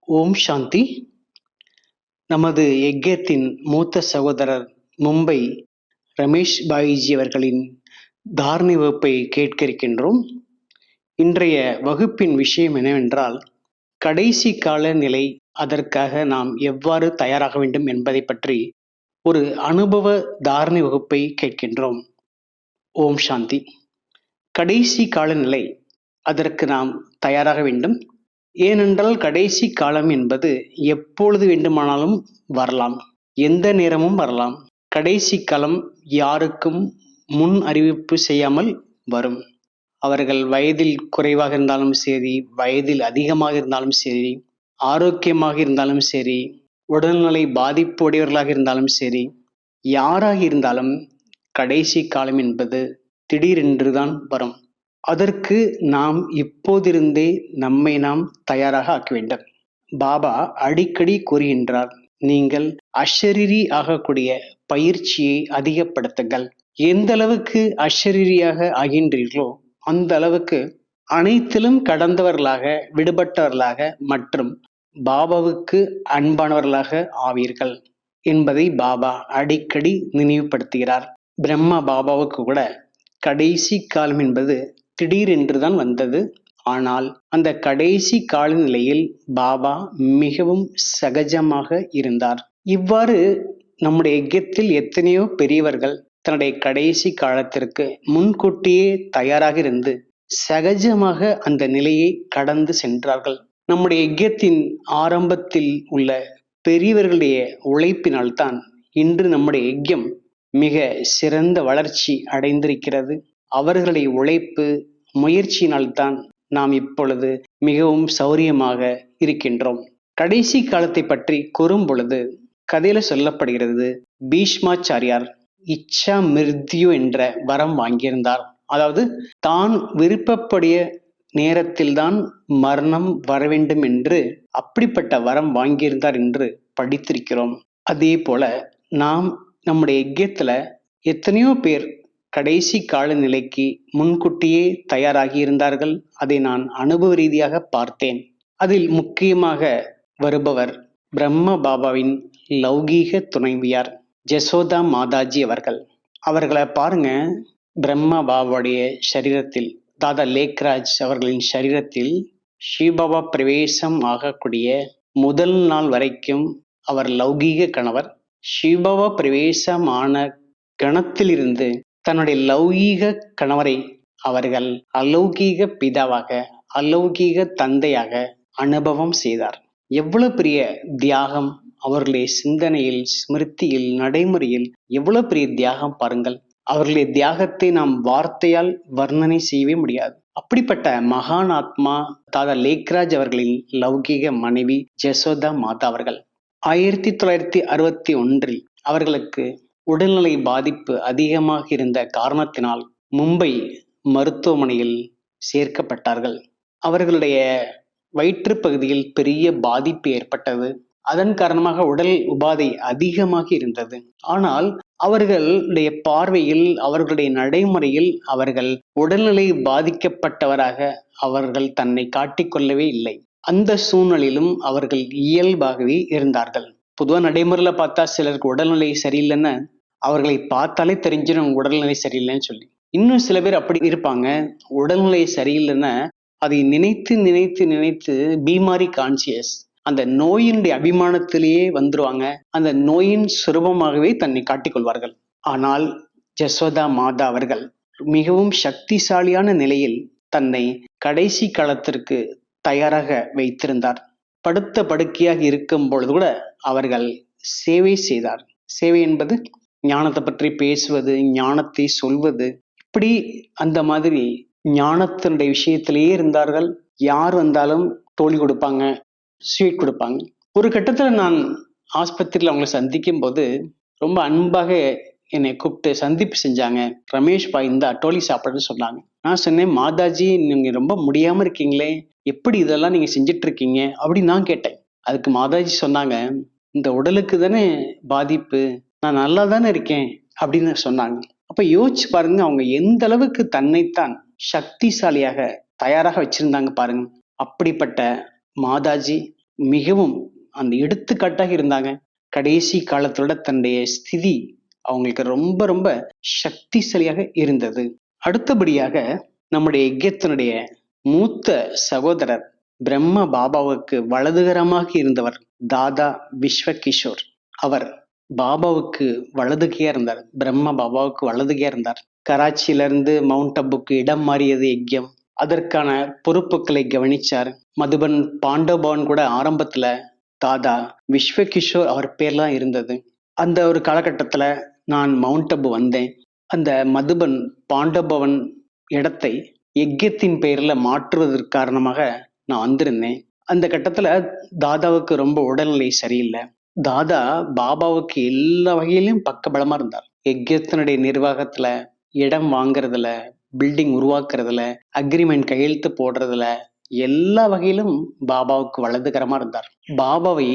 ஓம் சாந்தி. நமது யக்ஞத்தின் மூத்த சகோதரர் மும்பை ரமேஷ் பாயிஜி அவர்களின் தாரணை வகுப்பை கேட்க இருக்கின்றோம். இன்றைய வகுப்பின் விஷயம் என்னவென்றால், கடைசி கால நிலை, அதற்காக நாம் எவ்வாறு தயாராக வேண்டும் என்பதை பற்றி ஒரு அனுபவ தாரணை வகுப்பை கேட்கின்றோம். ஓம் சாந்தி. கடைசி காலநிலை, அதற்கு நாம் தயாராக வேண்டும். ஏனென்றால் கடைசி காலம் என்பது எப்பொழுது வேண்டுமானாலும் வரலாம், எந்த நேரமும் வரலாம். கடைசி காலம் யாருக்கும் முன் அறிவிப்பு செய்யாமல் வரும். அவர்கள் வயதில் குறைவாக இருந்தாலும் சரி, வயதில் அதிகமாக இருந்தாலும் சரி, ஆரோக்கியமாக இருந்தாலும் சரி, உடல்நிலை பாதிப்பு உடையவர்களாக இருந்தாலும் சரி, யாராக இருந்தாலும் கடைசி காலம் என்பது திடீரென்றுதான் வரும். அதற்கு நாம் இப்போதிருந்தே நம்மை நாம் தயாராக ஆக்க வேண்டும். பாபா அடிக்கடி கூறுகின்றார், நீங்கள் அஷரீரி ஆகக்கூடிய பயிற்சியை அதிகப்படுத்துங்கள். எந்த அளவுக்கு அஷரீரியாக ஆகின்றீர்களோ அந்த அளவுக்கு அனைத்திலும் கடந்தவர்களாக, விடுபட்டவர்களாக மற்றும் பாபாவுக்கு அன்பானவர்களாக ஆவீர்கள் என்பதை பாபா அடிக்கடி நினைவுபடுத்துகிறார். பிரம்மா பாபாவுக்கு கூட கடைசி காலம் என்பது திடீரென்றுதான் வந்தது. ஆனால் அந்த கடைசி கால நிலையில் பாபா மிகவும் சகஜமாக இருந்தார். இவ்வாறு நம்முடைய யக்ஞத்தில் எத்தனையோ பெரியவர்கள் தன்னுடைய கடைசி காலத்திற்கு முன்கூட்டியே தயாராக இருந்து சகஜமாக அந்த நிலையை கடந்து சென்றார்கள். நம்முடைய யக்ஞத்தின் ஆரம்பத்தில் உள்ள பெரியவர்களுடைய உழைப்பினால்தான் இன்று நம்முடைய யக்ஞம் மிக சிறந்த வளர்ச்சி அடைந்திருக்கிறது. அவர்களுடைய உழைப்பு, முயற்சியினால்தான் நாம் இப்பொழுது மிகவும் சௌரியமாக இருக்கின்றோம். கடைசி காலத்தை பற்றி கூறும் பொழுது கதையில சொல்லப்படுகிறது, பீஷ்மாச்சாரியார் இச்சா மிருத்யு என்ற வரம் வாங்கியிருந்தார். அதாவது தான் விருப்பப்படிய நேரத்தில்தான் மரணம் வர வேண்டும் என்று அப்படிப்பட்ட வரம் வாங்கியிருந்தார் என்று படித்திருக்கிறோம். அதே போல நாம் நம்முடைய யக்ஞத்துல எத்தனையோ பேர் கடைசி கால நிலைக்கு முன்கூட்டியே தயாராகி இருந்தார்கள். அதை நான் அனுபவ ரீதியாக பார்த்தேன். அதில் முக்கியமாக வருபவர் பிரம்ம பாபாவின் லௌகீக துணைவியார் ஜசோதா மாதாஜி அவர்கள். அவர்களை பாருங்க, பிரம்மா பாபாவுடைய சரீரத்தில், தாதா லேக்ராஜ் அவர்களின் சரீரத்தில் ஸ்ரீபாபா பிரவேசம் ஆகக்கூடிய முதல் நாள் வரைக்கும் அவர் லௌகீக கணவர். ஸ்ரீபாபா பிரவேசம் ஆன கணத்திலிருந்து தன்னுடைய லௌகீக கணவரை அவர்கள் அலௌகீக பிதாவாக, அலௌகீக தந்தையாக அனுபவம் செய்தார். எவ்வளவு பெரிய தியாகம் அவர்களுடைய சிந்தனையில், ஸ்மிருதியில், நடைமுறையில் எவ்வளவு பெரிய தியாகம் பாருங்கள். அவர்களுடைய தியாகத்தை நாம் வார்த்தையால் வர்ணனை செய்யவே முடியாது. அப்படிப்பட்ட மகான் ஆத்மா தாதா லேக்ராஜ் அவர்களின் லௌகீக மனைவி ஜசோதா மாதா அவர்கள் 1961 அவர்களுக்கு உடல்நிலை பாதிப்பு அதிகமாக இருந்த காரணத்தினால் மும்பை மருத்துவமனையில் சேர்க்கப்பட்டார்கள். அவர்களுடைய வயிற்று பகுதியில் பெரிய பாதிப்பு ஏற்பட்டது. அதன் காரணமாக உடல் உபாதை அதிகமாக இருந்தது. ஆனால் அவர்களுடைய பார்வையில், அவர்களுடைய நடைமுறையில் அவர்கள் உடல்நிலை பாதிக்கப்பட்டவராக அவர்கள் தன்னை காட்டிக்கொள்ளவே இல்லை. அந்த சூழ்நிலையிலும் அவர்கள் இயல்பாகவே இருந்தார்கள். பொதுவா நடைமுறையில பார்த்தா சிலருக்கு உடல்நிலை சரியில்லைன்னு அவர்களை பார்த்தாலே தெரிஞ்சிடும் உடல்நிலை சரியில்லைன்னு சொல்லி. இன்னும் சில பேர் அப்படி இருப்பாங்க, உடல்நிலை சரியில்லைன்னா அதை நினைத்து நினைத்து நினைத்து பீமாரி கான்சியஸ், அந்த நோயினுடைய அபிமானத்திலேயே வந்துருவாங்க. அந்த நோயின் சுரூபமாகவே தன்னை காட்டிக்கொள்வார்கள். ஆனால் ஜசோதா மாதா அவர்கள் மிகவும் சக்திசாலியான நிலையில் தன்னை கடைசி காலத்திற்கு தயாராக வைத்திருந்தார். படுத்த படுக்கையாக இருக்கும் பொழுது கூட அவர்கள் சேவை செய்தார். சேவை என்பது ஞானத்தை பற்றி பேசுவது, ஞானத்தை சொல்வது, இப்படி அந்த மாதிரி ஞானத்தினுடைய விஷயத்திலேயே இருந்தார்கள். யார் வந்தாலும் தோழி கொடுப்பாங்க, ஸ்வீட் கொடுப்பாங்க. ஒரு கட்டத்துல நான் ஆஸ்பத்திரியில் அவங்களை சந்திக்கும் போது ரொம்ப அன்பாக என்னை கூப்பிட்டு சந்திப்பு செஞ்சாங்க. ரமேஷ் பாய் இந்த டோலி சாப்பிடுன்னு சொன்னாங்க. நான் சொன்னேன், மாதாஜி நீங்க ரொம்ப முடியாம இருக்கீங்களே, எப்படி இதெல்லாம் நீங்க செஞ்சுட்டு இருக்கீங்க அப்படின்னு நான் கேட்டேன். அதுக்கு மாதாஜி சொன்னாங்க, இந்த உடலுக்கு தானே பாதிப்பு, நான் நல்லா தானே இருக்கேன் அப்படின்னு சொன்னாங்க. அப்ப யோசிச்சு பாருங்க, அவங்க எந்த அளவுக்கு தன்னைத்தான் சக்திசாலியாக தயாராக வச்சிருந்தாங்க பாருங்க. அப்படிப்பட்ட மாதாஜி மிகவும் அந்த எடுத்துக்காட்டாக இருந்தாங்க. கடைசி காலத்தோட தன்னுடைய ஸ்திதி அவங்களுக்கு ரொம்ப ரொம்ப சக்திசாலியாக இருந்தது. அடுத்தபடியாக நம்முடைய எகிப்தினுடைய மூத்த சகோதரர் பிரம்ம பாபாவுக்கு வலதுகரமாக இருந்தவர் தாதா விஸ்வகிஷோர். அவர் பாபாவுக்கு வலதுகையா இருந்தார். பிரம்ம பாபாவுக்கு வலதுகையா இருந்தார். கராச்சியில இருந்து மவுண்ட் அபுக்கு இடம் மாறியது யஜ்யம். அதற்கான பொறுப்புகளை கவனிச்சார். மதுபன் பாண்டவபவன் கூட ஆரம்பத்துல தாதா விஸ்வகிஷோர் அவர் பேர்லாம் இருந்தது. அந்த ஒரு காலகட்டத்துல நான் மவுண்ட் அபு வந்தேன். அந்த மதுபன் பாண்டவபவன் இடத்தை யஜ்யத்தின் பெயர்ல மாற்றுவதற்கு காரணமாக நான் வந்திருந்தேன். அந்த கட்டத்துல தாதாவுக்கு ரொம்ப உடல்நிலை சரியில்லை. தாதா பாபாவுக்கு எல்லா வகையிலும் பக்கபலமா இருந்தார். யஜ்யத்தினுடைய நிர்வாகத்துல, இடம் வாங்குறதுல, பில்டிங் உருவாக்குறதுல, அக்ரிமெண்ட் கையெழுத்து போடுறதுல எல்லா வகையிலும் பாபாவுக்கு வலதுகரமா இருந்தார். பாபாவை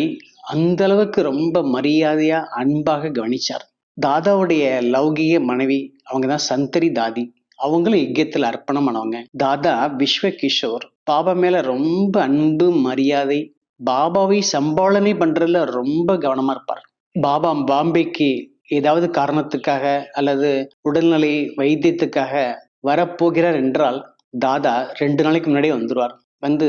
அந்த அளவுக்கு ரொம்ப மரியாதையா அன்பாக கவனிச்சார். தாதாவுடைய லௌகிக மனைவி அவங்கதான் சந்தரி தாதி. அவங்களும் யஜ்யத்துல அர்ப்பணம் பண்ணவங்க. தாதா விஸ்வகிஷோர் பாபா மேல ரொம்ப அன்பு மரியாதை, பாபாவை சம்பாலனை பண்றதுல ரொம்ப கவனமா இருப்பார். பாபா பாம்பேக்கு ஏதாவது காரணத்துக்காக அல்லது உடல்நிலை வைத்தியத்துக்காக வரப்போகிறார் என்றால் தாதா 2 நாளைக்கு முன்னாடியே வந்துருவார். வந்து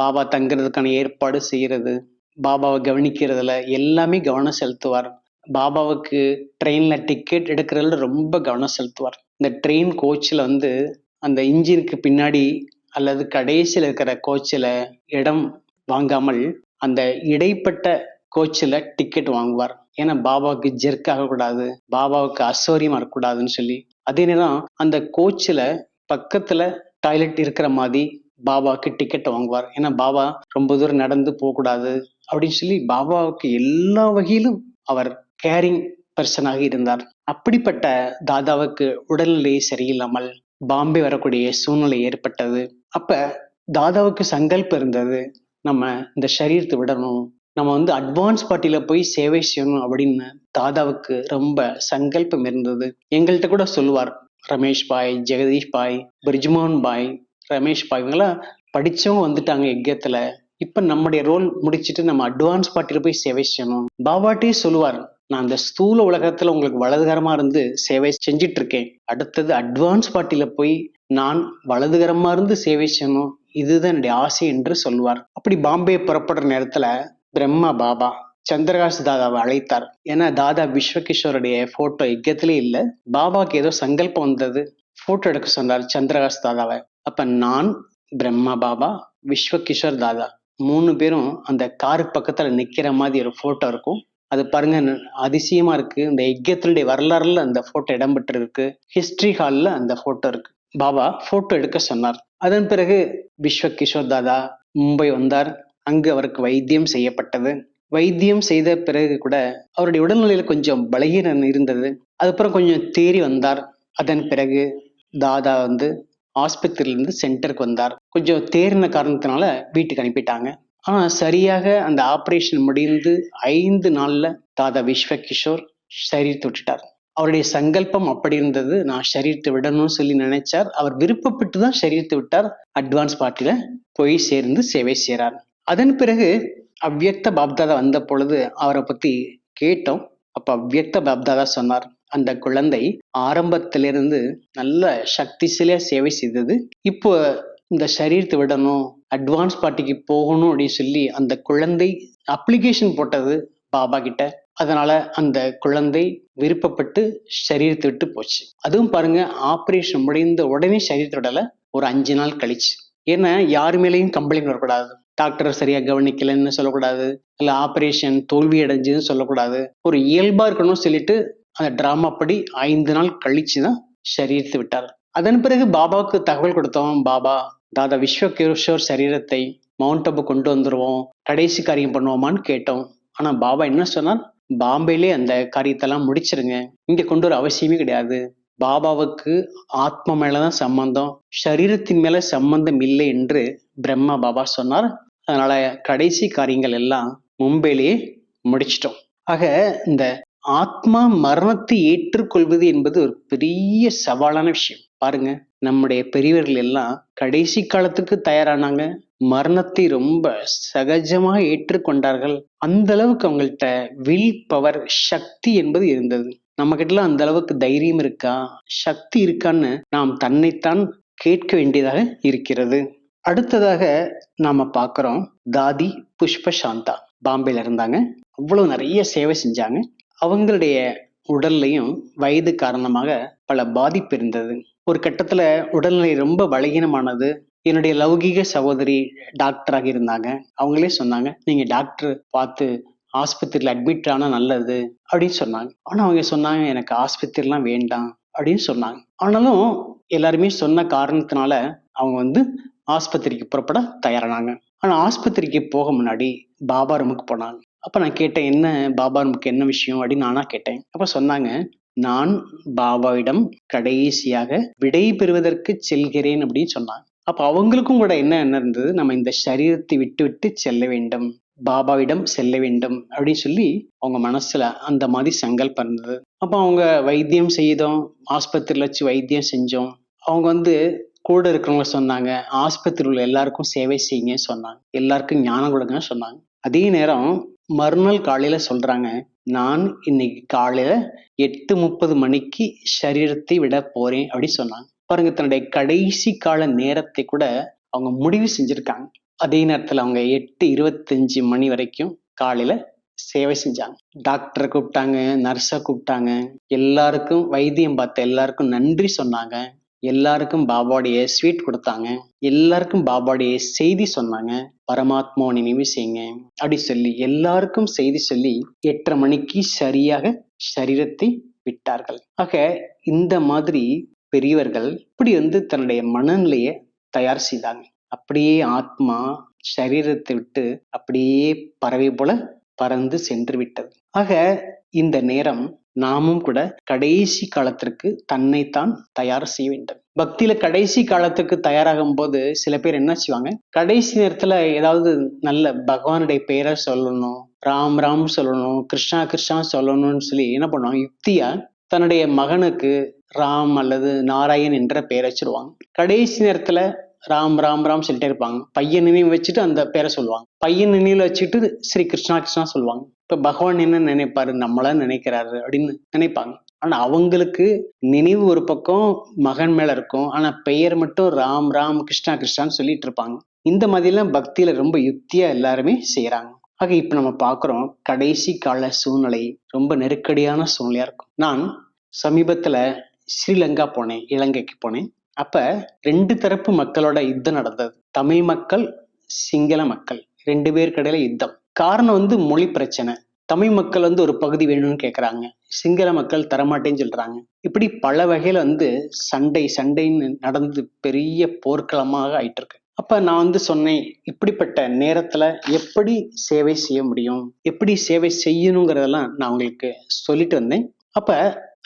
பாபா தங்குறதுக்கான ஏற்பாடு செய்யறது, பாபாவை கவனிக்கிறதுல எல்லாமே கவனம் செலுத்துவார். பாபாவுக்கு ட்ரெயின்ல டிக்கெட் எடுக்கிறதுல ரொம்ப கவனம் செலுத்துவார். இந்த ட்ரெயின் கோச்சில் வந்து அந்த இன்ஜினுக்கு பின்னாடி அல்லது கடைசியில் இருக்கிற கோச்சில் இடம் வாங்காமல் அந்த இடைப்பட்ட கோச்சில் டிக்கெட் வாங்குவார். ஏன்னா பாபாவுக்கு ஜெர்க் ஆகக்கூடாது, பாபாவுக்கு அசௌரியமா இருக்கக்கூடாதுன்னு சொல்லி. அதே நேரம் அந்த கோச்சில் பக்கத்துல டாய்லெட் இருக்கிற மாதிரி பாபாவுக்கு டிக்கெட் வாங்குவார். ஏன்னா பாபா ரொம்ப தூரம் நடந்து போகக்கூடாது அப்படின்னு சொல்லி பாபாவுக்கு எல்லா வகையிலும் அவர் கேரிங் பர்சனாக இருந்தார். அப்படிப்பட்ட தாதாவுக்கு உடல்நிலை சரியில்லாமல் பாம்பே வரக்கூடிய சூழ்நிலை ஏற்பட்டது. அப்ப தாதாவுக்கு சங்கல்பம் இருந்தது, நம்ம இந்த சரீரத்தை விடணும், நம்ம வந்து அட்வான்ஸ் பார்ட்டியில போய் சேவை செய்யணும் அப்படின்னு தாதாவுக்கு ரொம்ப சங்கல்பம் இருந்தது. எங்கள்கிட்ட கூட சொல்லுவார், ரமேஷ் பாய், ஜெகதீஷ் பாய், பிரிஜ்மோகன் பாய், ரமேஷ் பாய் இவங்கெல்லாம் படிச்சவங்க வந்துட்டாங்க யஜ்யத்துல. இப்ப நம்முடைய ரோல் முடிச்சுட்டு நம்ம அட்வான்ஸ் பார்ட்டியில போய் சேவை செய்யணும். பாபாட்டே சொல்லுவார், நான் அந்த ஸ்தூல உலகத்துல உங்களுக்கு வலதுகரமா இருந்து சேவை செஞ்சிட்டு இருக்கேன், அடுத்தது அட்வான்ஸ் பார்ட்டியில போய் நான் வலதுகரமா இருந்து சேவை செய்யணும், இதுதான் என்னுடைய ஆசை என்று சொல்லுவார். அப்படி பாம்பே புறப்படுற நேரத்துல பிரம்மா பாபா சந்திரகாஷ் தாதாவை அழைத்தார். ஏன்னா தாதா விஸ்வகிஷோருடைய போட்டோ யஜ்யத்திலே இல்லை. பாபாக்கு ஏதோ சங்கல்பம் வந்தது, போட்டோ எடுக்க சொன்னார் சந்திரகாஷ் தாதாவை. அப்ப நான், பிரம்மா பாபா, விஸ்வகிஷோர் தாதா 3 பேரும் அந்த காரு பக்கத்துல நிக்கிற மாதிரி ஒரு போட்டோ இருக்கும். அது பாருங்க, அதிசயமா இருக்கு. இந்த யஜ்யத்தினுடைய வரலாறுல அந்த போட்டோ இடம்பெற்று இருக்கு. ஹிஸ்டரி ஹால்ல அந்த போட்டோ இருக்கு. பாபா போட்டோ எடுக்க சொன்னார். அதன் பிறகு விஸ்வகிஷோர் தாதா மும்பை வந்தார். அங்கு அவருக்கு வைத்தியம் செய்யப்பட்டது. வைத்தியம் செய்த பிறகு கூட அவருடைய உடல்நிலையில கொஞ்சம் பலகீனம் இருந்தது. அதுக்கப்புறம் கொஞ்சம் தேறி வந்தார். அதன் பிறகு தாதா வந்து ஆஸ்பத்திரியிலிருந்து சென்டருக்கு வந்தார். கொஞ்சம் தேறின காரணத்தினால வீட்டுக்கு அனுப்பிட்டாங்க. ஆனா சரியாக அந்த ஆபரேஷன் முடிந்து 5 நாள்ல தாதா விஸ்வகிஷோர் சரீரத்தை விட்டுட்டார். அவருடைய சங்கல்பம் அப்படி இருந்தது, நான் சரீரத்தை விடணும்னு சொல்லி நினைச்சார். அவர் விருப்பப்பட்டு தான் சரீரத்தை விட்டார். அட்வான்ஸ் பார்ட்டியில போய் சேர்ந்து சேவை செய்கிறார். அதன் பிறகு அவ்வியக்த பாப்தாதா வந்த பொழுது அவரை பத்தி கேட்டோம். அப்ப அவ்வியக்த பாப்தாதா சொன்னார், அந்த குழந்தை ஆரம்பத்திலிருந்து நல்ல சக்திசாலியா சேவை செய்தது, இப்போ இந்த சரீரத்தை விடணும், அட்வான்ஸ் பார்ட்டிக்கு போகணும் அப்படின்னு சொல்லி அந்த குழந்தை அப்ளிகேஷன் போட்டது பாபா கிட்ட. அதனால அந்த குழந்தை விருப்பப்பட்டு சரீரத்தை விட்டு போச்சு. அதுவும் பாருங்க, ஆபரேஷன் முடிந்த உடனே சரீரத்தை விடல, ஒரு 5 நாள் கழிச்சு. ஏன்னா யாரு மேலேயும் கம்ப்ளைண்ட் வரக்கூடாது, டாக்டர் சரியா கவனிக்கலன்னு சொல்லக்கூடாது, இல்ல ஆபரேஷன் தோல்வி அடைஞ்சதுன்னு சொல்லக்கூடாது. ஒரு இயல்பா இருக்கணும்னு சொல்லிட்டு அந்த டிராமா படி 5 நாள் கழிச்சுதான் சரீரத்தை விட்டார். அதன் பிறகு பாபாவுக்கு தகவல் கொடுத்தோம், பாபா தாதா விஸ்வகிஷோர் சரீரத்தை மவுண்ட் அபு கொண்டு வந்துருவோம், கடைசி காரியம் பண்ணுவோமான்னு கேட்டோம். ஆனா பாபா என்ன சொன்னார், பாம்பேலே அந்த காரியத்தெல்லாம் முடிச்சிருங்க, இங்க கொண்டு வர அவசியமே கிடையாது. பாபாவுக்கு ஆத்மா மேலதான் சம்பந்தம், சரீரத்தின் மேல சம்பந்தம் இல்லை என்று பிரம்மா பாபா சொன்னார். அதனால கடைசி காரியங்கள் எல்லாம் மும்பையிலேயே முடிச்சிட்டோம். ஆக இந்த ஆத்மா மரணத்தை ஏற்றுக்கொள்வது என்பது ஒரு பெரிய சவாலான விஷயம். பாருங்க, நம்முடைய பெரியவர்கள் எல்லாம் கடைசி காலத்துக்கு தயாரானாங்க, மரணத்தை ரொம்ப சகஜமாக ஏற்றுக்கொண்டார்கள். அந்த அளவுக்கு அவங்கள்ட்ட வில் பவர், சக்தி என்பது இருந்தது. நம்ம கிட்டலாம் அந்த அளவுக்கு தைரியம் இருக்கா, சக்தி இருக்கான்னு நாம் தன்னைத்தான் கேட்க வேண்டியதாக இருக்கிறது. அடுத்ததாக நாம பார்க்கிறோம் தாதி புஷ்ப சாந்தா. பாம்பேல இருந்தாங்க. அவ்வளவு நிறைய சேவை செஞ்சாங்க. அவங்களுடைய உடல்லையும் வயது காரணமாக பல பாதிப்பு இருந்தது. ஒரு கட்டத்துல உடல்நிலை ரொம்ப பலகீனமானது. என்னுடைய லௌகீக சகோதரி டாக்டராக இருந்தாங்க. அவங்களே சொன்னாங்க, நீங்க டாக்டர் பார்த்து ஆஸ்பத்திரியில அட்மிட் ஆனா நல்லது அப்படின்னு சொன்னாங்க. ஆனா அவங்க சொன்னாங்க, எனக்கு ஆஸ்பத்திரிலாம் வேண்டாம் அப்படின்னு சொன்னாங்க. ஆனாலும் எல்லாருமே சொன்ன காரணத்தினால அவங்க ஆஸ்பத்திரிக்கு புறப்பட தயாரானாங்க. ஆனா ஆஸ்பத்திரிக்கு போக முன்னாடி பாபா ரூமுக்கு போனாங்க. அப்ப நான் கேட்டேன், என்ன பாபா ரூமுக்கு என்ன விஷயம் அப்படின்னு நானா கேட்டேன். அப்ப சொன்னாங்க, நான் பாபாவிடம் கடைசியாக விடை பெறுவதற்கு செல்கிறேன் அப்படின்னு சொன்னாங்க. அப்ப அவங்களுக்கும் கூட என்ன இருந்தது, நம்ம இந்த சரீரத்தை விட்டு விட்டு செல்ல வேண்டும், பாபாவிடம் செல்ல வேண்டும் அப்படின்னு சொல்லி அவங்க மனசுல அந்த மாதிரி சங்கல்பம் இருந்தது. அப்ப அவங்க வைத்தியம் செய்தோம், ஆஸ்பத்திரியில வச்சு வைத்தியம் செஞ்சோம். அவங்க கூட இருக்கிறவங்க சொன்னாங்க, ஆஸ்பத்திரியில் உள்ள எல்லாருக்கும் சேவை செய்யுங்க சொன்னாங்க, எல்லாருக்கும் ஞானம் கொடுங்க சொன்னாங்க. அதே நேரம் மறுநாள் காலையில சொல்றாங்க, நான் இன்னைக்கு காலையில 8:30 மணிக்கு சரீரத்தை விட போறேன் அப்படின்னு சொன்னாங்க. பாருங்க, தன்னுடைய கடைசி கால நேரத்தை கூட அவங்க முடிவு செஞ்சிருக்காங்க. அதே நேரத்துல அவங்க 8:25 மணி வரைக்கும் காலையில சேவை செஞ்சாங்க. டாக்டரை கூப்பிட்டாங்க, நர்ஸை கூப்பிட்டாங்க, எல்லாருக்கும் வைத்தியம் பார்த்த எல்லாருக்கும் நன்றி சொன்னாங்க, எல்லாருக்கும் பாபாவுடைய ஸ்வீட் கொடுத்தாங்க, எல்லாருக்கும் பாபாவுடைய செய்தி சொன்னாங்க, பரமாத்மா நினைவு செய்யுங்க அப்படி சொல்லி எல்லாருக்கும் செய்தி சொல்லி 8:30 மணிக்கு சரியாக சரீரத்தை விட்டார்கள். ஆக இந்த மாதிரி பெரியவர்கள் இப்படி தன்னுடைய மனநிலையை தயார் செய்தாங்க. அப்படியே ஆத்மா சரீரத்தை விட்டு அப்படியே பறவை போல பறந்து சென்று விட்டது. ஆக இந்த நேரம் நாமும் கூட கடைசி காலத்திற்கு தன்னைத்தான் தயார் செய்ய வேண்டும். பக்தியில கடைசி காலத்துக்கு தயாராகும் போது சில பேர் என்ன செய்வாங்க, கடைசி நேரத்துல ஏதாவது நல்ல பகவானுடைய பெயரை சொல்லணும், ராம் ராம் சொல்லணும், கிருஷ்ணா கிருஷ்ணா சொல்லணும்னு சொல்லி என்ன பண்ணுவாங்க, யுக்தியா தன்னுடைய மகனுக்கு ராம் அல்லது நாராயண் என்ற பெயரை வச்சிருவாங்க. கடைசி நேரத்துல ராம் ராம் ராம் சொல்லிட்டே இருப்பாங்க. பையன் நினைவு வச்சுட்டு அந்த பேரை சொல்லுவாங்க, பையன் நினைவுல வச்சுட்டு ஸ்ரீ கிருஷ்ணா கிருஷ்ணா சொல்லுவாங்க. இப்ப பகவான் என்ன நினைப்பாரு, நம்மளா நினைக்கிறாரு அப்படின்னு நினைப்பாங்க. ஆனா அவங்களுக்கு நினைவு ஒரு பக்கம் மகன் மேல இருக்கும், ஆனா பெயர் மட்டும் ராம் ராம் கிருஷ்ணா கிருஷ்ணான்னு சொல்லிட்டு இருப்பாங்க. இந்த மாதிரிலாம் பக்தியில ரொம்ப யுக்தியா எல்லாருமே செய்யறாங்க. ஆக இப்ப நம்ம பாக்குறோம், கடைசி கால சூழ்நிலை ரொம்ப நெருக்கடியான சூழ்நிலையா இருக்கும். நான் சமீபத்துல ஸ்ரீலங்கா போனேன், இலங்கைக்கு போனேன். அப்ப 2 தரப்பு மக்களோட யுத்தம் நடந்தது. தமிழ் மக்கள், சிங்கள மக்கள் 2 பேருக்கு இடையில யுத்தம். காரணம் மொழி பிரச்சனை. தமிழ் மக்கள் ஒரு பகுதி வேணும்னு கேக்குறாங்க, சிங்கள மக்கள் தரமாட்டேன்னு சொல்றாங்க. இப்படி பல வகையில சண்டைன்னு நடந்து பெரிய போர்க்களமாக ஆயிட்டு இருக்கு. அப்ப நான் சொன்னேன், இப்படிப்பட்ட நேரத்துல எப்படி சேவை செய்ய முடியும், எப்படி சேவை செய்யணுங்கிறதெல்லாம் நான் உங்களுக்கு சொல்லிட்டு வந்தேன். அப்ப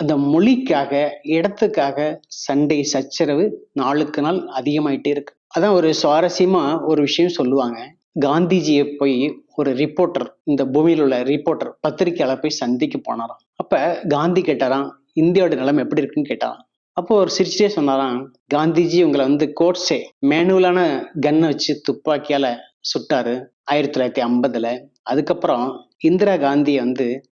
அந்த மொழிக்காக, இடத்துக்காக சண்டை சச்சரவு நாளுக்கு நாள் அதிகமாயிட்டே இருக்கு. அதான் ஒரு சுவாரஸ்யமா ஒரு விஷயம் சொல்லுவாங்க. காந்திஜியை போய் ஒரு ரிப்போர்ட்டர், இந்த பூமியில் உள்ள ரிப்போர்ட்டர் பத்திரிகையாளர் போய் சந்திக்க போனாராம். அப்ப காந்தி கேட்டாராம், இந்தியாவோட நிலைமை எப்படி இருக்குன்னு கேட்டாராம். அப்போ ஒரு சிரிச்சுட்டே சொன்னாராம், காந்திஜி உங்களை கோட்ஸே மேனுவலான கன்னை வச்சு துப்பாக்கியால சுட்டாரு 1950ல. அதுக்கப்புறம் இந்திரா காந்தியை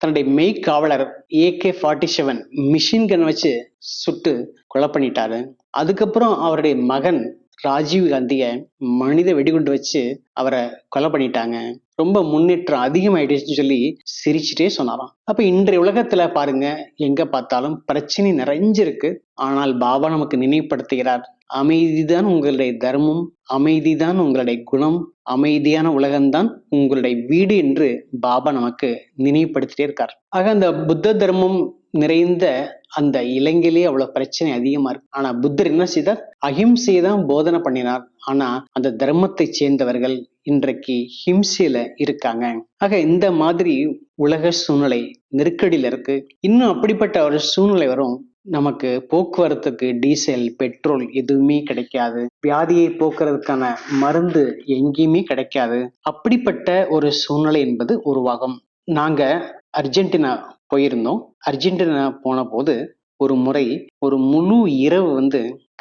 தன்னுடைய மெய்காவலர் AK-47 மிஷின் கன் வச்சு சுட்டு கொலை பண்ணிட்டாரு. அதுக்கப்புறம் அவருடைய மகன் ராஜீவ் காந்திய மனித வெடிகுண்டு வச்சு அவரை கொலை பண்ணிட்டாங்க. ரொம்ப முன்னேற்றம் அதிகமாயிடுச்சுன்னு சொல்லி சிரிச்சுட்டே சொன்னாராம். அப்ப இன்றைய உலகத்துல பாருங்க, எங்க பார்த்தாலும் பிரச்சனை நிறைஞ்சிருக்கு. ஆனால் பாபா நமக்கு நினைவுபடுத்துகிறார், அமைதிதான் உங்களுடைய தர்மம், அமைதிதான் உங்களுடைய குணம், அமைதியான உலகம்தான் உங்களுடைய வீடு என்று பாபா நமக்கு நினைவுபடுத்திட்டே இருக்கார். ஆக அந்த புத்த தர்மம் நிறைந்த அந்த இலங்கையிலேயே அவ்வளவு பிரச்சனை அதிகமா இருக்கு. ஆனா புத்தர் என்ன செய்தார், அஹிம்சையை தான் போதனை பண்ணினார். ஆனா அந்த தர்மத்தை சேர்ந்தவர்கள் இன்றைக்கு ஹிம்சையில இருக்காங்க. ஆக இந்த மாதிரி உலக சூழ்நிலை நெருக்கடியில இருக்கு. இன்னும் அப்படிப்பட்ட ஒரு சூழ்நிலை வரும், நமக்கு போக்குவரத்துக்கு டீசல், பெட்ரோல் எதுவுமே கிடைக்காது, வியாதியை போக்குறதுக்கான மருந்து எங்கேயுமே கிடைக்காது. அப்படிப்பட்ட ஒரு சூழ்நிலை என்பது உருவாகும். நாங்க அர்ஜென்டினா போயிருந்தோம். அர்ஜென்டினா போன போது ஒரு முறை ஒரு முழு இரவு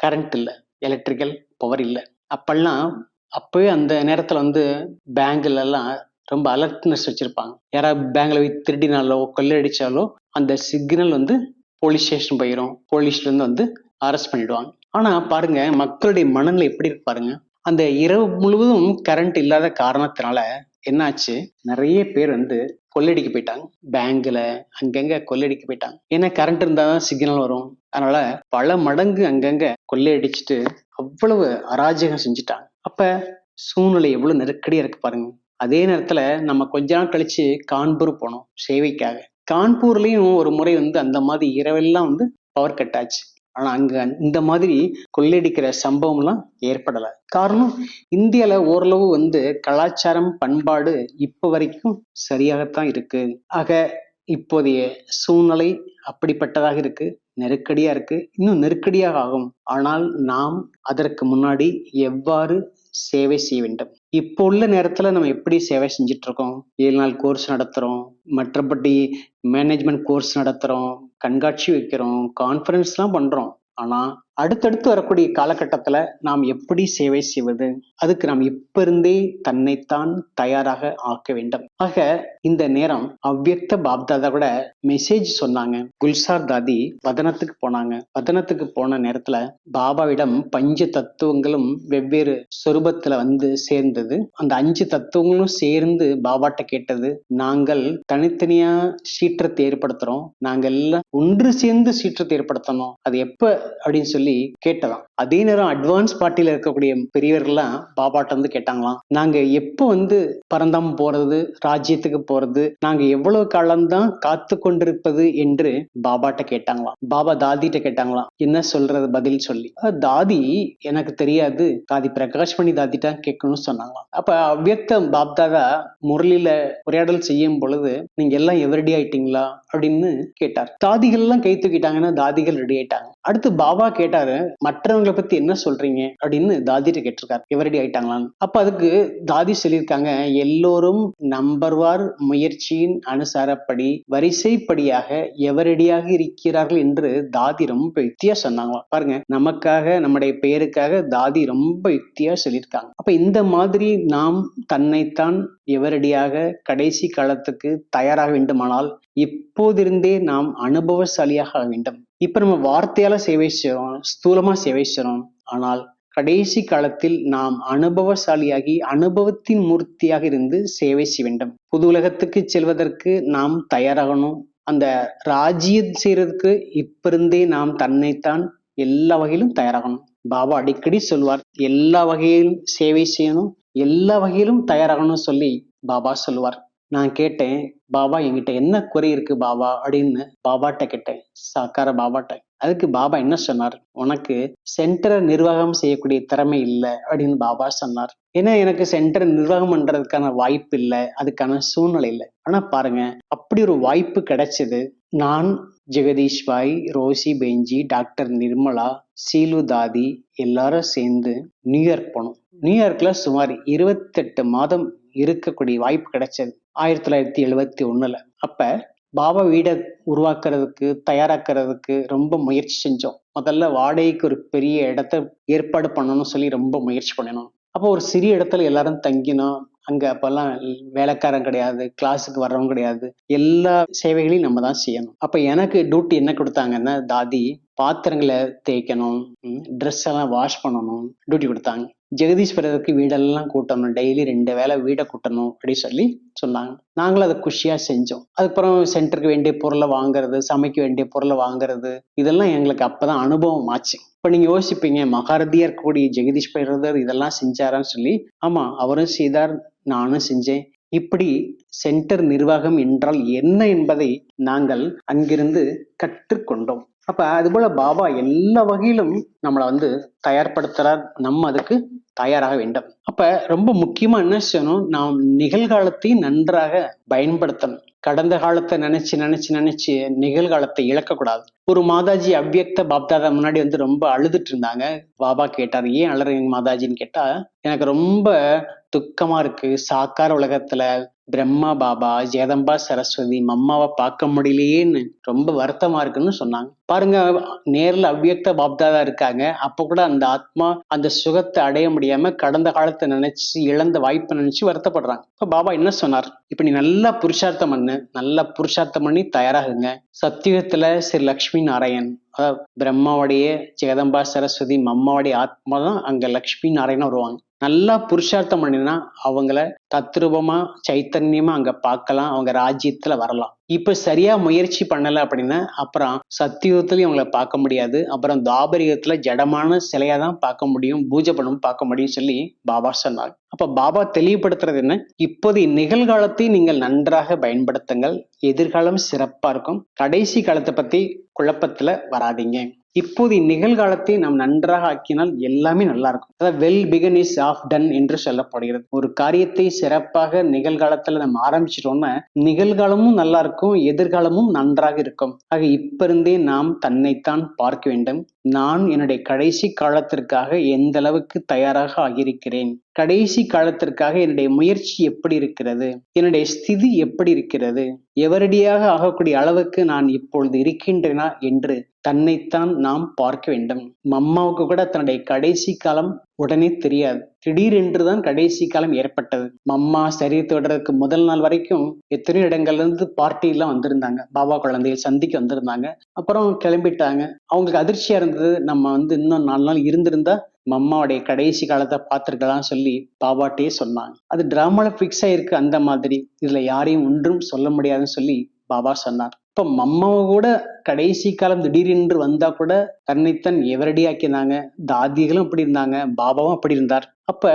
கரண்ட் இல்லை, எலக்ட்ரிக்கல் பவர் இல்லை. அப்பெல்லாம் அப்பவே அந்த நேரத்துல வந்து பேங்க்ல எல்லாம் ரொம்ப அலர்ட்னஸ் வச்சிருப்பாங்க. யாராவது பேங்க்ல போய் திருடினாலோ கொள்ளையடிச்சாலோ அந்த சிக்னல் வந்து போலீஸ் ஸ்டேஷன் போயிடும். போலீஸ்ல இருந்து வந்து அரெஸ்ட் பண்ணிடுவாங்க. ஆனா பாருங்க, மக்களுடைய மனநிலை எப்படி இருக்கு பாருங்க. அந்த இரவு முழுவதும் கரண்ட் இல்லாத காரணத்தினால என்னாச்சு, நிறைய பேர் வந்து கொள்ளையடிக்க போயிட்டாங்க. பேங்க்ல அங்கங்க கொள்ளையடிக்க போயிட்டாங்க. ஏன்னா கரண்ட் இருந்தாதான் சிக்னல் வரும். அதனால பல மடங்கு அங்கங்க கொள்ளையடிச்சிட்டு அவ்வளவு அராஜகம் செஞ்சுட்டாங்க. அப்ப சூழ்நிலை எவ்வளவு நெருக்கடியா இருக்கு பாருங்க. அதே நேரத்துல நம்ம கொஞ்ச நாள் கழிச்சு கான்பூர் போனோம் சேவைக்காக. கான்பூர்லயும் ஒரு முறை வந்து அந்த மாதிரி இரவெல்லாம் வந்து பவர் கட் ஆச்சு. ஆனா அங்க இந்த மாதிரி கொள்ளையடிக்கிற சம்பவம் எல்லாம் ஏற்படல. காரணம், இந்தியால ஓரளவு வந்து கலாச்சாரம் பண்பாடு இப்ப வரைக்கும் சரியாகத்தான் இருக்கு. ஆக இப்போதைய சூழ்நிலை அப்படிப்பட்டதாக இருக்கு, நெருக்கடியா இருக்கு, இன்னும் நெருக்கடியாக ஆகும். ஆனால் நாம் அதற்கு முன்னாடி எவ்வாறு சேவை செய்ய வேண்டும். இப்போ உள்ள நேரத்துல நம்ம எப்படி சேவை செஞ்சுட்டு இருக்கோம்? 7 நாள் கோர்ஸ் நடத்துறோம், மற்றபடி மேனேஜ்மெண்ட் கோர்ஸ் நடத்துறோம், கண்காட்சி வைக்கிறோம், கான்ஃபரன்ஸ் எல்லாம் பண்றோம். ஆனா அடுத்தடுத்து வரக்கூடிய காலகட்டத்துல நாம் எப்படி சேவை செய்வது? அதுக்கு நாம் இப்ப இருந்தே தன்னைத்தான் தயாராக ஆக்க வேண்டும். ஆக இந்த நேரம் அவ்யக்த பாப்தாதா கூட மெசேஜ் சொன்னாங்க. குல்சார் தாதி வதனத்துக்கு போனாங்க. வதனத்துக்கு போன நேரத்துல பாபாவிடம் பஞ்ச தத்துவங்களும் வெவ்வேறு சொரூபத்துல வந்து சேர்ந்தது. அந்த 5 தத்துவங்களும் சேர்ந்து பாபாட்ட கேட்டது, நாங்கள் தனித்தனியா சீற்றத்தை ஏற்படுத்துறோம், நாங்க எல்லாம் ஒன்று சேர்ந்து சீற்றத்தை ஏற்படுத்தணும், அது எப்ப அப்படின்னு சொல்லி கேட்டதாம். அதே நேரம் அட்வான்ஸ் பார்ட்டியில இருக்கக்கூடிய பெரியவர்கள்லாம் பாபாட்ட வந்து கேட்டாங்களாம், நாங்க எப்ப வந்து பரந்தாம் போறது, ராஜ்யத்துக்கு போறது, நாங்க எவ்வளவு காலம்தான் காத்து கொண்டிருப்பது என்று பாபாட்ட கேட்டாங்களாம். பாபா தாதிட்ட கேட்டாங்களாம், என்ன சொல்றது பதில் சொல்லி. தாதி எனக்கு தெரியாது, தாதி பிரகாஷ் பண்ணி தாதிட்ட கேட்கணும்னு சொன்னாங்களாம். அப்ப அவ்யக்த பாப்தாதா முரளியில உரையாடல் செய்யும் பொழுது, நீங்க எல்லாம் எவரடி ஆயிட்டீங்களா அப்படின்னு கேட்டார். தாதிகள் எல்லாம் கை தூக்கிட்டாங்கன்னா தாதிகள் ரெடி ஆயிட்டாங்க. அடுத்து பாபா கேட்டாரு, மற்றவங்களை பத்தி என்ன சொல்றீங்க அப்படின்னு தாதிட்ட கேட்டிருக்காரு, எவரடி ஆயிட்டாங்களான்னு. அப்ப அதுக்கு தாதி சொல்லியிருக்காங்க, எல்லோரும் நம்பர்வார் முயற்சியின் அனுசாரப்படி வரிசைப்படியாக எவரடியாக இருக்கிறார்கள் என்று தாதி ரொம்ப யுக்தியா சொன்னாங்க. பாருங்க, நமக்காக நம்முடைய பெயருக்காக தாதி ரொம்ப யுக்தியா சொல்லியிருக்காங்க. அப்ப இந்த மாதிரி நாம் தன்னைத்தான் எவரடியாக கடைசி காலத்துக்கு தயாராக வேண்டுமானால் இப்போதிருந்தே நாம் அனுபவசாலியாக ஆக வேண்டும். இப்ப நம்ம வார்த்தையால சேவை செய்றோம், ஸ்தூலமா சேவை செய்றோம். ஆனால் கடைசி காலத்தில் நாம் அனுபவசாலியாகி அனுபவத்தின் மூர்த்தியாக இருந்து சேவை செய்ய வேண்டும். புது உலகத்துக்கு செல்வதற்கு நாம் தயாராகணும். அந்த ராஜ்யம் செய்யறதுக்கு இப்ப இருந்தே நாம் தன்னைத்தான் எல்லா வகையிலும் தயாராகணும். பாபா அடிக்கடி சொல்வார், எல்லா வகையிலும் சேவை செய்யணும், எல்லா வகையிலும் தயாராகணும்னு சொல்லி பாபா சொல்லுவார். நான் கேட்டேன், பாபா என்கிட்ட என்ன குறை இருக்கு பாபா அப்படின்னு பாபாட்ட கேட்டேன், சாக்கார பாபாட்ட. அதுக்கு பாபா என்ன சொன்னார், உனக்கு சென்டரை நிர்வாகம் செய்யக்கூடிய திறமை இல்லை அப்படின்னு பாபா சொன்னார். ஏன்னா எனக்கு சென்டர் நிர்வாகம் பண்றதுக்கான வாய்ப்பு இல்லை, அதுக்கான சூழ்நிலை இல்லை. ஆனா பாருங்க, அப்படி ஒரு வாய்ப்பு கிடைச்சது. நான், ஜெகதீஷ் பாய், ரோசி பெஞ்சி, டாக்டர் நிர்மலா, சீலு தாதி எல்லாரும் சேர்ந்து நியூயார்க் போனோம். நியூயார்க்ல சுமார் 28 மாதம் இருக்கக்கூடிய வாய்ப்பு கிடைச்சது 1971. அப்ப பாபா வீடை உருவாக்குறதுக்கு தயாராக்குறதுக்கு ரொம்ப முயற்சி செஞ்சோம். முதல்ல வாடகைக்கு ஒரு பெரிய இடத்த ஏற்பாடு பண்ணணும்னு சொல்லி ரொம்ப முயற்சி பண்ணணும். அப்போ ஒரு சிறிய இடத்துல எல்லாரும் தங்கினோம். அங்க அப்பெல்லாம் வேலைக்காரன் கிடையாது, கிளாஸுக்கு வர்றவங்க கிடையாது, எல்லா சேவைகளையும் நம்ம தான் செய்யணும். அப்ப எனக்கு டியூட்டி என்ன கொடுத்தாங்கன்னா, தாதி பாத்திரங்களை தேய்க்கணும், ட்ரெஸ் எல்லாம் வாஷ் பண்ணணும் டியூட்டி கொடுத்தாங்க. ஜெகதீஸ்வரருக்கு வீடெல்லாம் கூட்டணும், டெய்லி 2 வேளை வீடை கூட்டணும் அப்படின்னு சொல்லி சொன்னாங்க. நாங்களும் அதை குஷியா செஞ்சோம். அதுக்கப்புறம் சென்டருக்கு வேண்டிய பொருளை வாங்குறது, சமைக்க வேண்டிய பொருளை வாங்குறது, இதெல்லாம் எங்களுக்கு அப்பதான் அனுபவம் ஆச்சு. இப்ப நீங்க யோசிப்பீங்க, மகாரதியா இருக்கக்கூடிய ஜெகதீஷ் பிரதர் இதெல்லாம் செஞ்சாரான்னு சொல்லி. ஆமா, அவரும் செய்தார், நானும் செஞ்சேன். இப்படி சென்டர் நிர்வாகம் என்றால் என்ன என்பதை நாங்கள் அங்கிருந்து கற்றுக்கொண்டோம். அப்ப அது போல பாபா எல்லா வகையிலும் நம்மளை வந்து தயார்படுத்துறார், நம்ம அதுக்கு தயாராக வேண்டும். அப்ப ரொம்ப முக்கியமா என்ன செய்யணும், நாம் நிகழ்காலத்தை நன்றாக பயன்படுத்தணும். கடந்த காலத்தை நினைச்சு நினைச்சு நினைச்சு நிகழ்காலத்தை இழக்கக்கூடாது. ஒரு மாதாஜி அவ்யக்த பாப்தாதா முன்னாடி வந்து ரொம்ப அழுதுட்டு இருந்தாங்க. பாபா கேட்டார், ஏன் அழுறீங்க மாதாஜின்னு கேட்டா, எனக்கு ரொம்ப துக்கமா இருக்கு, சாக்கார உலகத்துல பிரம்மா பாபா, ஜெகதம்பா சரஸ்வதி, மம்மாவை பார்க்க முடியலையேன்னு ரொம்ப வருத்தமா இருக்குன்னு சொன்னாங்க. பாருங்க, நேர்ல அவ்வியக்த பாப்தாதா இருக்காங்க. அப்ப கூட அந்த ஆத்மா அந்த சுகத்தை அடைய முடியாம கடந்த காலத்தை நினைச்சு, இழந்த வாய்ப்பை நினைச்சு வருத்தப்படுறாங்க. இப்ப பாபா என்ன சொன்னார்? இப்ப நீ நல்லா புருஷார்த்தம் பண்ணு, நல்லா புருஷார்த்தம் பண்ணி தயாராகுங்க. சத்தியுகத்துல ஸ்ரீ லக்ஷ்மி நாராயண், அதாவது பிரம்மாவுடைய ஜெகதம்பா சரஸ்வதி மம்மாவுடைய ஆத்மா தான் அங்க லக்ஷ்மி நாராயணன் வருவாங்க. நல்லா புருஷார்த்தம் பண்ணினா அவங்கள தத்ரூபமா சைத்தன்யமா அங்க பார்க்கலாம், அவங்க ராஜ்யத்துல வரலாம். இப்ப சரியா முயற்சி பண்ணல அப்படின்னா அப்புறம் சத்தியுகத்திலயும் அவங்கள பார்க்க முடியாது, அப்புறம் தாபரிகத்துல ஜடமான சிலையா தான் பார்க்க முடியும், பூஜை பண்ணவும் பார்க்க முடியும் சொல்லி பாபா சொன்னார். அப்ப பாபா தெளிவுபடுத்துறது என்ன? இப்போது நிகழ்காலத்தை நீங்கள் நன்றாக பயன்படுத்துங்கள், எதிர்காலம் சிறப்பா இருக்கும். கடைசி காலத்தை பத்தி குழப்பத்துல வராதீங்க. இப்போது நிகழ்காலத்தை நாம் நன்றாக ஆக்கினால் எல்லாமே நல்லா இருக்கும். அதாவது well begun is half done என்று சொல்லப்படுகிறது. ஒரு காரியத்தை சிறப்பாக நிகழ்காலத்துல நம்ம ஆரம்பிச்சிட்டோம்னா நிகழ்காலமும் நல்லா இருக்கும், எதிர்காலமும் நன்றாக இருக்கும். ஆக இப்ப இருந்தே நாம் தன்னைத்தான் பார்க்க வேண்டும். நான் என்னுடைய கடைசி காலத்திற்காக எந்த அளவுக்கு தயாராக ஆகியிருக்கிறேன், கடைசி காலத்திற்காக என்னுடைய முயற்சி எப்படி இருக்கிறது, என்னுடைய ஸ்திதி எப்படி இருக்கிறது, எவரடியாக ஆகக்கூடிய அளவுக்கு நான் இப்பொழுது இருக்கின்றேனா என்று தன்னைத்தான் நாம் பார்க்க வேண்டும். மம்மாவுக்கு கூட தன்னுடைய கடைசி காலம் உடனே தெரியாது, திடீரென்றுதான் கடைசி காலம் ஏற்பட்டது. மம்மா சரீரத்தை விடுறதுக்கு முதல் நாள் வரைக்கும் எத்தனையோ இடங்கள்ல இருந்து பார்ட்டி எல்லாம் வந்திருந்தாங்க, பாபா குழந்தைகள் சந்திக்க வந்திருந்தாங்க. அப்புறம் கிளம்பிட்டாங்க. அவங்களுக்கு அதிர்ச்சியா இருந்தது, நம்ம இன்னும் 4 நாள் இருந்திருந்தா மம்மாவுடைய கடைசி காலத்தை பார்த்திருக்கலாம் சொல்லி பாபாட்டையே சொன்னாங்க. அது டிராமால பிக்ஸ் ஆயிருக்கு. அந்த மாதிரி இதுல யாரையும் ஒன்றும் சொல்ல முடியாதுன்னு சொல்லி பாபா சொன்னார். இப்ப மம்மாவை கூட கடைசி காலம் திடீரென்று வந்தா கூட தன்னைத்தான் எவரடியாக்கினாங்க. தாதிகளும் அப்படி இருந்தாங்க, பாபாவும் அப்படி இருந்தார். அப்ப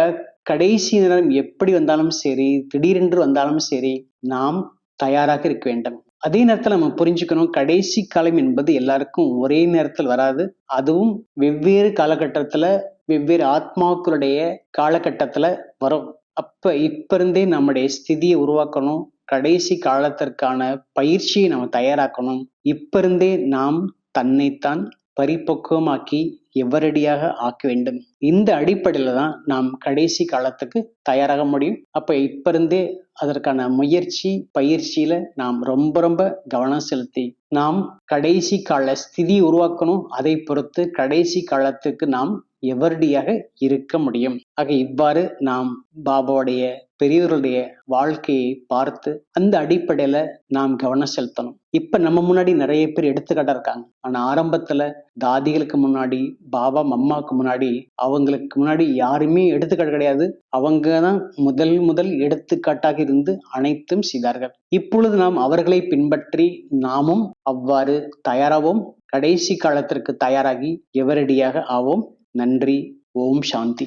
கடைசி நேரம் எப்படி வந்தாலும் சரி, திடீரென்று வந்தாலும் சரி, நாம் தயாராக இருக்க வேண்டும். அதே நேரத்துல நம்ம புரிஞ்சுக்கணும், கடைசி காலம் என்பது எல்லாருக்கும் ஒரே நேரத்தில் வராது. அதுவும் வெவ்வேறு காலகட்டத்துல வெவ்வேறு ஆத்மாக்களுடைய காலகட்டத்துல வரும். அப்ப இப்ப இருந்தே நம்முடைய ஸ்திதியை உருவாக்கணும், கடைசி காலத்திற்கான பயிற்சியை நம்ம தயாராக்கணும். இப்ப இருந்தே நாம் தன்னைத்தான் பரிபக்குவமாக்கி எவரடியாக ஆக்க வேண்டும். இந்த அடிப்படையில தான் நாம் கடைசி காலத்துக்கு தயாராக முடியும். அப்ப இப்ப இருந்தே அதற்கான முயற்சி பயிற்சியில நாம் ரொம்ப ரொம்ப கவனம் செலுத்தி நாம் கடைசி கால ஸ்திதி உருவாக்கணும். அதை பொறுத்து கடைசி காலத்துக்கு நாம் எவரடியாக இருக்க முடியும். ஆக இவ்வாறு நாம் பாபாவுடைய பெரியவர்களுடைய வாழ்க்கையை பார்த்து அந்த அடிப்படையில நாம் கவனம் செலுத்தணும். இப்ப நம்ம முன்னாடி நிறைய பேர் எடுத்துக்காட்டா இருக்காங்க. ஆனா ஆரம்பத்துல தாதிகளுக்கு முன்னாடி, பாபா மம்மாவுக்கு முன்னாடி, அவங்களுக்கு முன்னாடி யாருமே எடுத்துக்காட்டு கிடையாது. அவங்கதான் முதல் எடுத்துக்காட்டாக இருந்து அனைத்தும் செய்தார்கள். இப்பொழுது நாம் அவர்களை பின்பற்றி நாமும் அவ்வாறு தயாராவோம். கடைசி காலத்திற்கு தயாராகி எவரடியாக ஆவோம். நன்றி. ஓம் சாந்தி.